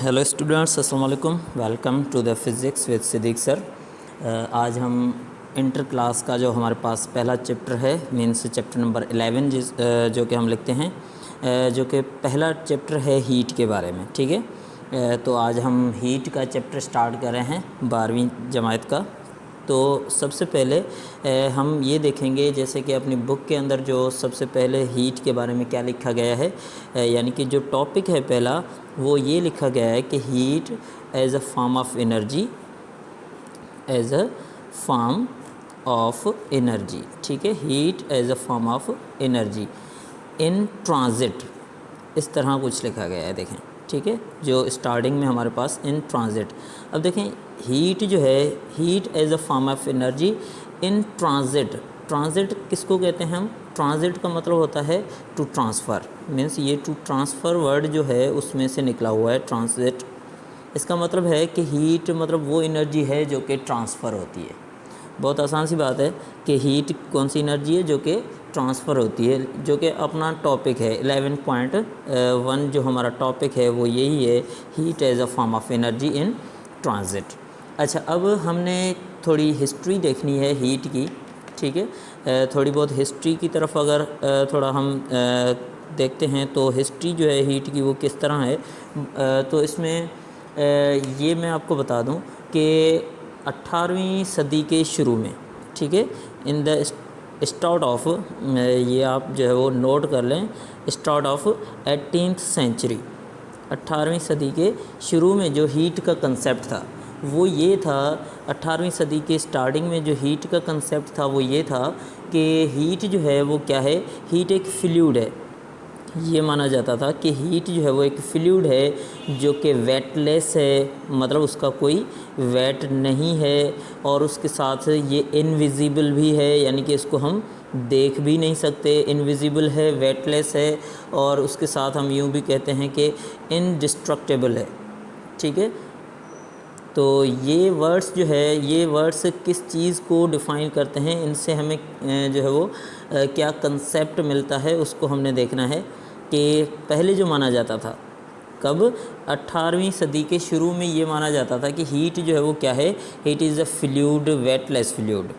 Hello students, अस्सलाम वालेकुम। Welcome to the physics with Siddiq sir. आज हम इंटर क्लास का जो हमारे पास पहला चैप्टर है मीन्स चैप्टर नंबर 11 जो कि हम लिखते हैं, जो कि पहला चैप्टर है हीट के बारे में। ठीक है, तो आज हम हीट का चैप्टर स्टार्ट कर रहे हैं 12वीं जमात का। तो सबसे पहले हम ये देखेंगे जैसे कि अपनी बुक के अंदर जो सबसे पहले हीट के बारे में क्या लिखा गया है, यानी कि जो टॉपिक है पहला वो ये लिखा गया है कि heat as a form of energy, as a form of energy. ठीक है, heat as a form of energy in transit, इस तरह कुछ लिखा गया है। देखें, ठीक है, जो स्टार्टिंग में हमारे पास इन ट्रांजिट। अब देखें हीट जो है, heat as a form of energy in transit. Transit किसको कहते हैं हम? ट्रांजिट का मतलब होता है टू ट्रांसफ़र, मीन्स ये टू ट्रांसफ़र वर्ड जो है उसमें से निकला हुआ है ट्रांजिट। इसका मतलब है कि हीट मतलब वो एनर्जी है जो कि ट्रांसफ़र होती है। बहुत आसान सी बात है कि हीट कौन सी एनर्जी है जो कि ट्रांसफ़र होती है, जो कि अपना टॉपिक है 11.1 जो हमारा टॉपिक है वो यही है, heat as a form of energy in transit. अच्छा, अब हमने थोड़ी हिस्ट्री देखनी है हीट की। ठीक है, थोड़ी बहुत हिस्ट्री की तरफ अगर थोड़ा हम देखते हैं तो हिस्ट्री जो है हीट की वो किस तरह है। तो इसमें ये मैं आपको बता दूं कि 18वीं सदी के शुरू में, ठीक है, इन द स्टार्ट ऑफ, ये आप जो है वो नोट कर लें, स्टार्ट ऑफ 18th सेंचुरी, 18वीं सदी के शुरू में जो हीट का कंसेप्ट था वो ये था। 18वीं सदी के स्टार्टिंग में जो हीट का कंसेप्ट था वो ये था कि हीट जो है वो क्या है, हीट एक फ्लूइड है। ये माना जाता था कि हीट जो है वो एक फ्लूइड है जो कि वेटलेस है, मतलब उसका कोई वेट नहीं है, और उसके साथ ये इनविजिबल भी है, यानी कि इसको हम देख भी नहीं सकते। इनविजिबल है, वेटलेस है, और उसके साथ हम यूँ भी कहते हैं कि इनडिस्ट्रक्टेबल है। ठीक है, तो ये वर्ड्स जो है, ये वर्ड्स किस चीज़ को डिफ़ाइन करते हैं, इनसे हमें जो है वो क्या कंसेप्ट मिलता है उसको हमने देखना है। कि पहले जो माना जाता था, कब? 18वीं सदी के शुरू में ये माना जाता था कि हीट जो है वो क्या है, heat is a fluid, weightless fluid,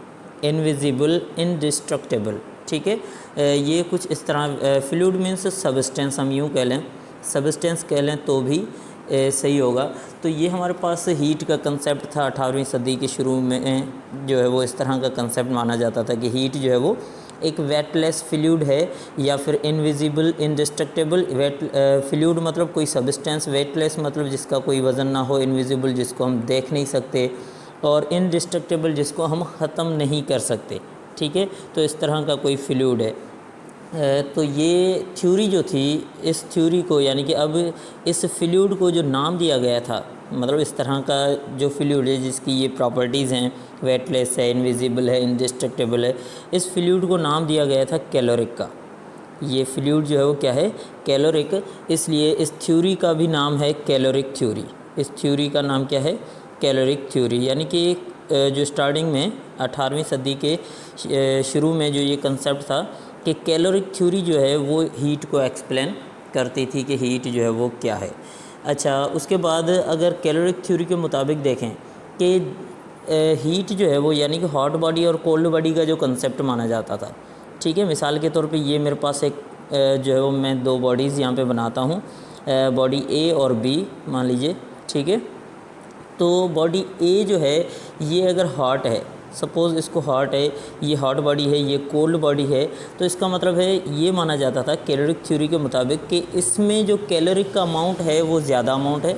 invisible, indestructible. ठीक है, ये कुछ इस तरह, फ्लूइड मीन्स सबस्टेंस, हम यूँ कह लें, सबस्टेंस कह लें तो भी सही होगा। तो ये हमारे पास हीट का कंसेप्ट था 18वीं सदी के शुरू में, जो है वो इस तरह का कंसेप्ट माना जाता था कि हीट जो है वो एक वेटलेस फ्लूइड है, या फिर इनविजिबल, इनडिस्ट्रक्टेबल। वेट फ्लूइड मतलब कोई सबस्टेंस, वेटलेस मतलब जिसका कोई वज़न ना हो, इनविजिबल जिसको हम देख नहीं सकते, और इनडिस्ट्रक्टेबल जिसको हम ख़त्म नहीं कर सकते। ठीक है, तो इस तरह का कोई फ्लूइड है। तो ये थ्योरी जो थी, इस थ्योरी को, यानी कि अब इस फ्लूइड को जो नाम दिया गया था, मतलब इस तरह का जो फ्लूइड है जिसकी ये प्रॉपर्टीज़ हैं, वेटलेस है, इनविजिबल है, इनडिस्ट्रक्टेबल है, इस फ्लूइड को नाम दिया गया था कैलोरिक का। ये फ्लूइड जो है वो क्या है, कैलोरिक, इसलिए इस थ्योरी का भी नाम है कैलोरिक थ्योरी। इस थ्योरी का नाम क्या है, कैलोरिक थ्योरी। यानी कि जो स्टार्टिंग में 18वीं सदी के शुरू में जो ये कंसेप्ट था कि कैलोरिक थ्योरी जो है वो हीट को एक्सप्लेन करती थी कि हीट जो है वो क्या है। अच्छा, उसके बाद अगर कैलोरिक थ्योरी के मुताबिक देखें कि हीट जो है वो, यानी कि हॉट बॉडी और कोल्ड बॉडी का जो कंसेप्ट माना जाता था। ठीक है, मिसाल के तौर पे ये मेरे पास एक जो है वो मैं दो बॉडीज़ यहाँ पे बनाता हूँ, बॉडी ए और बी मान लीजिए। ठीक है, तो बॉडी ए जो है ये अगर हॉट है, सपोज़ इसको हॉट है, ये हॉट बॉडी है, ये कोल्ड बॉडी है, तो इसका मतलब है ये माना जाता था कैलोरिक थ्योरी के मुताबिक कि इसमें जो कैलोरिक का अमाउंट है वो ज़्यादा अमाउंट है।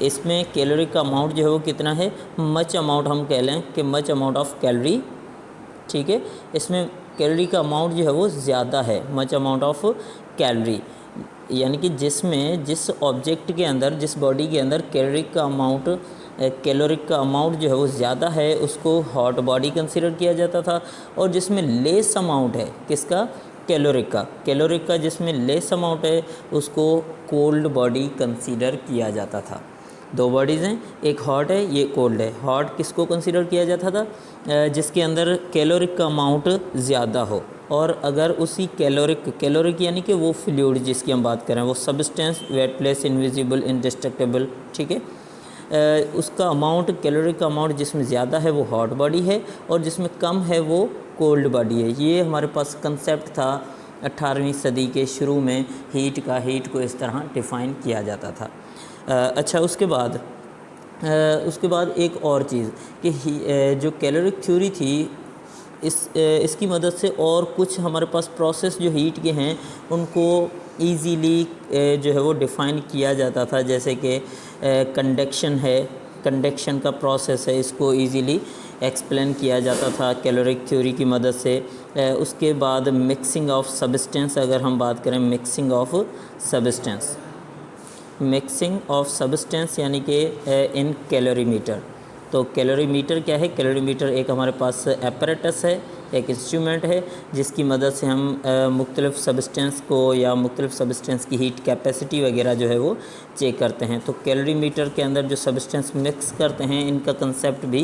इसमें कैलोरिक का अमाउंट जो है वो कितना है, मच अमाउंट, हम कह लें कि मच अमाउंट ऑफ कैलोरी। ठीक है, इसमें कैलोरी का अमाउंट जो है वो ज़्यादा है, मच अमाउंट ऑफ कैलोरी, यानी कि जिसमें, जिस ऑब्जेक्ट के अंदर, जिस बॉडी के अंदर कैलोरिक का अमाउंट जो है वो ज़्यादा है उसको हॉट बॉडी कंसीडर किया जाता था, और जिसमें लेस अमाउंट है किसका, कैलोरिक का जिसमें लेस अमाउंट है उसको कोल्ड बॉडी कंसीडर किया जाता था। दो बॉडीज़ हैं, एक हॉट है, ये कोल्ड है। हॉट किसको कंसीडर किया जाता था, जिसके अंदर कैलोरिक का अमाउंट ज़्यादा हो, और अगर उसी कैलोरिक यानी कि वो फ्लूइड जिसकी हम बात कर रहे हैं, वो सब्सटेंस वेटलेस इनविजिबल इंडिस्ट्रक्टेबल, ठीक है, उसका अमाउंट, कैलोरी का अमाउंट जिसमें ज़्यादा है वो हॉट बॉडी है और जिसमें कम है वो कोल्ड बॉडी है। ये हमारे पास कंसेप्ट था 18वीं सदी के शुरू में, हीट को इस तरह डिफ़ाइन किया जाता था। अच्छा, उसके बाद एक और चीज़ कि जो कैलोरिक थ्योरी थी, इसकी मदद से और कुछ हमारे पास प्रोसेस जो हीट के हैं उनको ईज़िली जो है वो डिफ़ाइन किया जाता था। जैसे कि कंडक्शन है, कंडक्शन का प्रोसेस है, इसको इजीली एक्सप्लेन किया जाता था कैलोरिक थ्योरी की मदद से। उसके बाद मिक्सिंग ऑफ सब्सटेंस, अगर हम बात करें मिक्सिंग ऑफ सब्सटेंस यानी कि इन कैलोरीमीटर। तो कैलोरीमीटर क्या है? कैलोरीमीटर एक हमारे पास एपरेटस है, एक इंस्ट्रूमेंट है जिसकी मदद से हम मुख्तलिफ़ सब्सटेंस को या मुख्तलिफ़ सब्सटेंस की हीट कैपेसिटी वगैरह जो है वो चेक करते हैं। तो कैलोरीमीटर के अंदर जो सब्सटेंस मिक्स करते हैं, इनका कंसेप्ट भी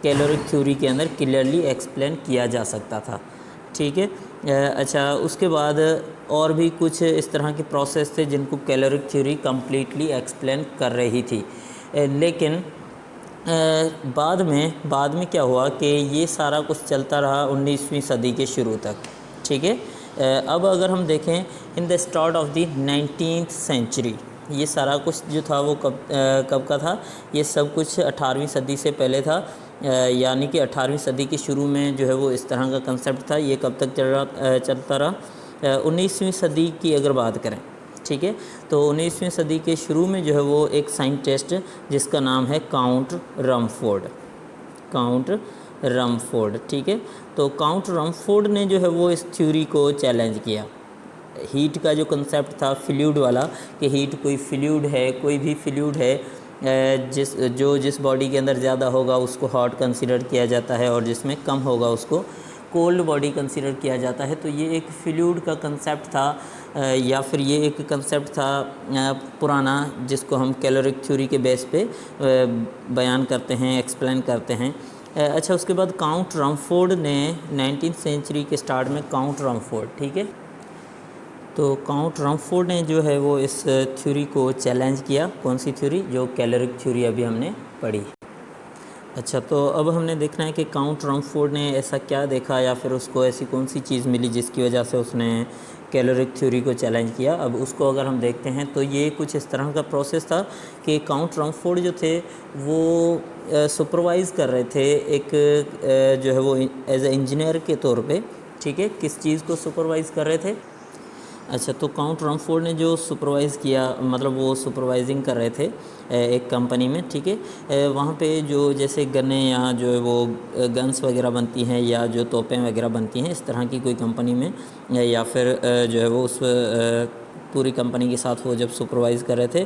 कैलोरिक थ्योरी के अंदर क्लियरली एक्सप्लेन किया जा सकता था, ठीक है। अच्छा, उसके बाद और भी कुछ इस तरह के प्रोसेस थे जिनको कैलोरिक थ्योरी कम्प्लीटली एक्सप्लेन कर रही थी। लेकिन बाद में क्या हुआ कि ये सारा कुछ चलता रहा 19वीं सदी के शुरू तक, ठीक है। अब अगर हम देखें in the start of the 19th century, ये सारा कुछ जो था वो कब का था? ये सब कुछ 18वीं सदी से पहले था, यानी कि 18वीं सदी के शुरू में जो है वो इस तरह का कंसेप्ट था। ये कब तक चलता रहा? 19वीं सदी की अगर बात करें, ठीक है, तो 19वीं सदी के शुरू में जो है वो एक साइंटिस्ट जिसका नाम है काउंट रमफोर्ड, ठीक है। तो काउंट रमफोर्ड ने जो है वो इस थ्योरी को चैलेंज किया। हीट का जो कंसेप्ट था फ्लूइड वाला, कि हीट कोई फ्लूइड है, कोई भी फ्लूइड है, जिस बॉडी के अंदर ज़्यादा होगा उसको हॉट कंसीडर किया जाता है और जिसमें कम होगा उसको कोल्ड बॉडी कंसीडर किया जाता है। तो ये एक फ्लूइड का कंसेप्ट था, या फिर ये एक कंसेप्ट था पुराना, जिसको हम कैलोरिक थ्योरी के बेस पे बयान करते हैं, एक्सप्लेन करते हैं। अच्छा, उसके बाद काउंट रमफोर्ड ने 19th सेंचुरी के स्टार्ट में ठीक है, तो काउंट रमफोर्ड ने जो है वो इस थ्योरी को चैलेंज किया। कौन सी थ्योरी? जो कैलोरिक थ्योरी अभी हमने पढ़ी। अच्छा, तो अब हमने देखना है कि काउंट रमफोर्ड ने ऐसा क्या देखा या फिर उसको ऐसी कौन सी चीज़ मिली जिसकी वजह से उसने कैलोरिक थ्योरी को चैलेंज किया। अब उसको अगर हम देखते हैं तो ये कुछ इस तरह का प्रोसेस था कि काउंट रमफोर्ड जो थे वो सुपरवाइज़ कर रहे थे एक जो है वो एज ए इंजीनियर के तौर पे, ठीक है। किस चीज़ को सुपरवाइज़ कर रहे थे? अच्छा, तो काउंट रमफोर्ड ने जो सुपरवाइज़ किया, मतलब वो सुपरवाइजिंग कर रहे थे एक कंपनी में, ठीक है। वहाँ पे जो जैसे गन्ने या जो है वो गन्स वगैरह बनती हैं या जो तोपें वगैरह बनती हैं, इस तरह की कोई कंपनी में, या फिर जो है वो उस पूरी कंपनी के साथ वो जब सुपरवाइज़ कर रहे थे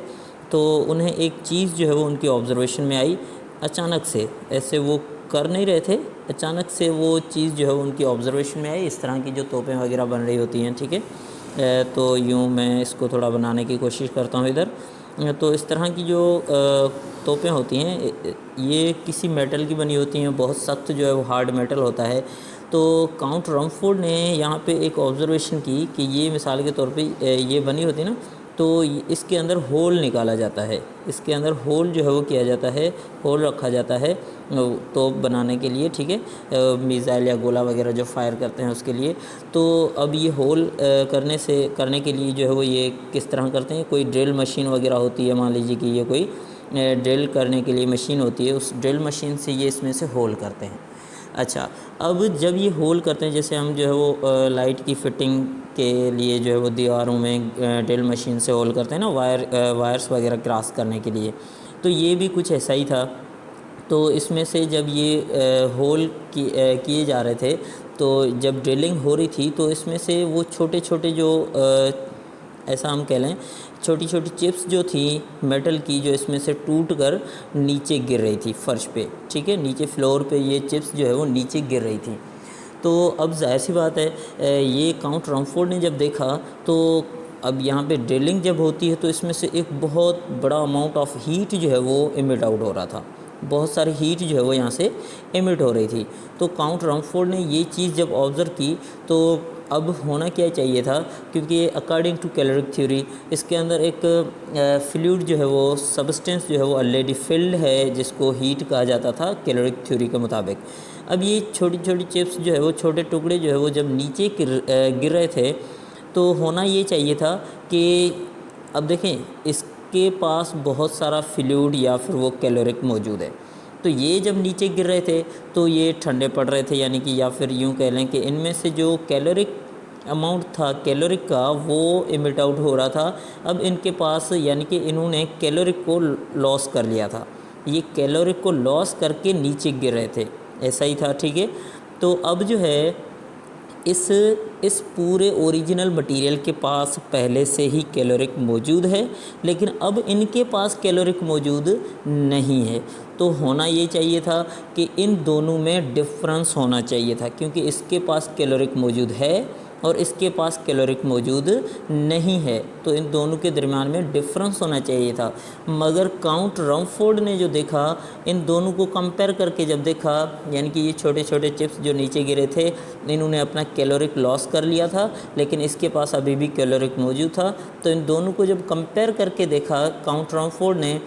तो उन्हें एक चीज़ जो है वो उनकी ऑब्जर्वेशन में आई अचानक से। ऐसे वो कर नहीं रहे थे, अचानक से वो चीज़ जो है उनकी ऑब्जर्वेशन में आई। इस तरह की जो तोपें वगैरह बन रही होती हैं, ठीक है। तो यूँ मैं इसको थोड़ा बनाने की कोशिश करता हूँ इधर। तो इस तरह की जो तोपें होती हैं, ये किसी मेटल की बनी होती हैं, बहुत सख्त जो है वो हार्ड मेटल होता है। तो काउंट रमफोर्ड ने यहाँ पे एक ऑब्जर्वेशन की कि ये मिसाल के तौर पे ये बनी होती है ना, तो इसके अंदर होल निकाला जाता है, इसके अंदर होल जो है वो किया जाता है, होल रखा जाता है तोप बनाने के लिए, ठीक है, मिसाइल या गोला वगैरह जो फायर करते हैं उसके लिए। तो अब ये होल करने के लिए जो है वो ये किस तरह करते हैं? कोई ड्रिल मशीन वगैरह होती है, मान लीजिए कि ये कोई ड्रिल करने के लिए मशीन होती है, उस ड्रिल मशीन से ये इसमें से होल करते हैं। अच्छा, अब जब ये होल करते हैं, जैसे हम जो है वो लाइट की फिटिंग के लिए जो है वो दीवारों में ड्रिल मशीन से होल करते हैं ना, वायर्स वगैरह क्रॉस करने के लिए, तो ये भी कुछ ऐसा ही था। तो इसमें से जब ये होल किए जा रहे थे, तो जब ड्रिलिंग हो रही थी तो इसमें से वो छोटे छोटे जो ऐसा हम कह लें छोटी छोटी चिप्स जो थी मेटल की, जो इसमें से टूट कर नीचे गिर रही थी फर्श पे, ठीक है, नीचे फ्लोर पे ये चिप्स जो है वो नीचे गिर रही थी। तो अब जाहिर सी बात है, ये काउंट रमफोर्ड ने जब देखा तो अब यहाँ पे ड्रिलिंग जब होती है तो इसमें से एक बहुत बड़ा अमाउंट ऑफ हीट जो है वो इमिट आउट हो रहा था, बहुत सारी हीट जो है वो यहाँ से एमिट हो रही थी। तो काउंट रमफोर्ड ने ये चीज़ जब ऑब्ज़र्व की तो अब होना क्या चाहिए था, क्योंकि अकॉर्डिंग टू कैलोरिक थ्योरी इसके अंदर एक फ्लूइड जो है वो सब्सटेंस जो है वो ऑलरेडी फिल्ड है, जिसको हीट कहा जाता था कैलोरिक थ्योरी के मुताबिक। अब ये छोटी छोटी चिप्स जो है वो, छोटे टुकड़े जो है वो जब नीचे गिर रहे थे, तो होना ये चाहिए था कि अब देखें इसके पास बहुत सारा फ्लूइड या फिर वो कैलोरिक मौजूद है। तो ये जब नीचे गिर रहे थे तो ये ठंडे पड़ रहे थे, यानी कि या फिर यूँ कह लें कि इनमें से जो कैलोरिक अमाउंट था कैलोरिक का वो इमिट आउट हो रहा था। अब इनके पास यानी कि इन्होंने कैलोरिक को लॉस कर लिया था, ये कैलोरिक को लॉस करके नीचे गिर रहे थे, ऐसा ही था। ठीक है, तो अब जो है इस पूरे ओरिजिनल मटेरियल के पास पहले से ही कैलोरिक मौजूद है, लेकिन अब इनके पास कैलोरिक मौजूद नहीं है। तो होना ये चाहिए था कि इन दोनों में डिफरेंस होना चाहिए था, क्योंकि इसके पास कैलोरिक मौजूद है और इसके पास कैलोरिक मौजूद नहीं है, तो इन दोनों के दरमियान में डिफरेंस होना चाहिए था। मगर काउंट रमफोर्ड ने जो देखा, इन दोनों को कंपेयर करके जब देखा, यानी कि ये छोटे छोटे चिप्स जो नीचे गिरे थे इन्होंने अपना कैलोरिक लॉस कर लिया था, लेकिन इसके पास अभी भी कैलोरिक मौजूद था। तो इन दोनों को जब कंपेयर करके देखा काउंट रमफोर्ड ने,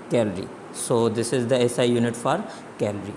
calorie. So this is the SI unit for calorie.